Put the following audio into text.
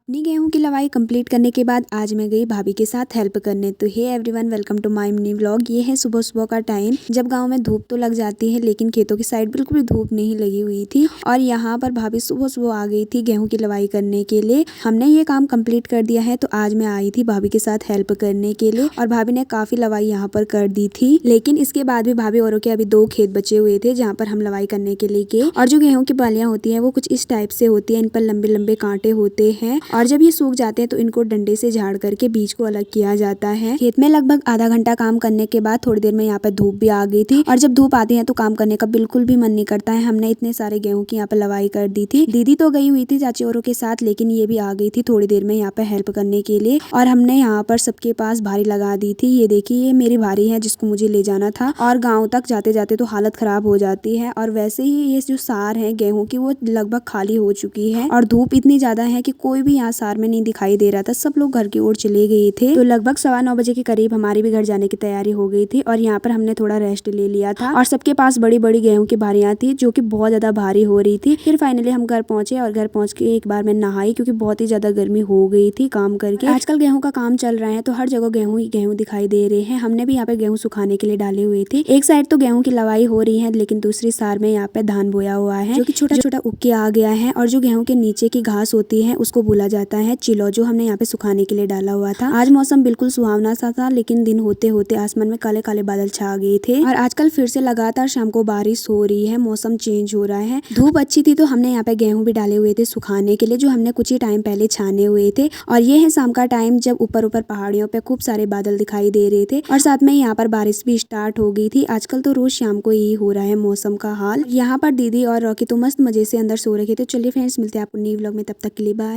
अपनी गेहूं की लवाई कंप्लीट करने के बाद आज मैं गई भाभी के साथ हेल्प करने। तो hey everyone, welcome to my mini vlog. ये है सुबह सुबह का टाइम, जब गांव में धूप तो लग जाती है लेकिन खेतों की साइड बिल्कुल भी धूप नहीं लगी हुई थी। और यहाँ पर भाभी सुबह सुबह आ गई थी गेहूं की लवाई करने के लिए। हमने ये काम कंप्लीट कर दिया है तो आज मैं आई थी भाभी के साथ हेल्प करने के लिए। और भाभी ने काफी लवाई यहाँ पर कर दी थी, लेकिन इसके बाद भी भाभी औरों के अभी 2 खेत बचे हुए थे जहाँ पर हम लवाई करने के लिए गए। और जो गेहूं की बालियां होती है वो कुछ इस टाइप से होती है, इन पर लंबे लंबे कांटे होते हैं और जब ये सूख जाते हैं तो इनको डंडे से झाड़ करके बीज को अलग किया जाता है। खेत में लगभग आधा घंटा काम करने के बाद थोड़ी देर में यहाँ पे धूप भी आ गई थी और जब धूप आती है तो काम करने का बिल्कुल भी मन नहीं करता है। हमने इतने सारे गेहूं की यहाँ पे लवाई कर दी थी। दीदी तो गई हुई थी चाची औरों के साथ, लेकिन ये भी आ गई थी थोड़ी देर में यहाँ पे हेल्प करने के लिए। और हमने यहाँ पर सबके पास भारी लगा दी थी। ये देखिए, ये मेरी भारी है जिसको मुझे ले जाना था और गाँव तक जाते जाते तो हालत खराब हो जाती है। और वैसे ही ये जो सार है गेहूं की वो लगभग खाली हो चुकी है और धूप इतनी ज्यादा है कि कोई भी यहाँ सार में नहीं दिखाई दे रहा था। सब लोग घर की ओर चले गए थे। तो लगभग 9:15 बजे के करीब हमारी भी घर जाने की तैयारी हो गई थी और यहाँ पर हमने थोड़ा रेस्ट ले लिया था। और सबके पास बड़ी बड़ी गेहूं की भारियां थी जो कि बहुत ज्यादा भारी हो रही थी। फिर फाइनली हम घर पहुंचे और घर पहुंच के एक बार मैं नहाई क्योंकि बहुत ही ज्यादा गर्मी हो गई थी काम करके। आजकल गेहूं का काम चल रहा है तो हर जगह गेहूं ही गेहूं दिखाई दे रहे हैं। हमने भी यहाँ पे गेहूं सुखाने के लिए डाले हुए थे। एक साइड तो गेहूं की लवाई हो रही है लेकिन दूसरी सार में यहाँ पे धान बोया हुआ है जो कि छोटा छोटा उग के आ गया है। और जो गेहूं के नीचे की घास होती है उसको बोला जाता है चिलो, जो हमने यहाँ पे सुखाने के लिए डाला हुआ था। आज मौसम बिल्कुल सुहावना सा था लेकिन दिन होते होते आसमान में काले काले बादल छा गए थे। और आजकल फिर से लगातार शाम को बारिश हो रही है, मौसम चेंज हो रहा है। धूप अच्छी थी तो हमने यहाँ पे गेहूं भी डाले हुए थे सुखाने के लिए, जो हमने कुछ ही टाइम पहले छाने हुए थे। और ये है शाम का टाइम जब ऊपर ऊपर पहाड़ियों पे खूब सारे बादल दिखाई दे रहे थे और साथ में यहाँ पर बारिश भी स्टार्ट हो गई थी। आजकल तो रोज शाम को यही हो रहा है मौसम का हाल। यहाँ पर दीदी और रॉकी तो मस्त मजे से अंदर सो रखे थे। चलिए फ्रेंड्स, मिलते हैं आपको न्यू व्लॉग में, तब तक के लिए बाय।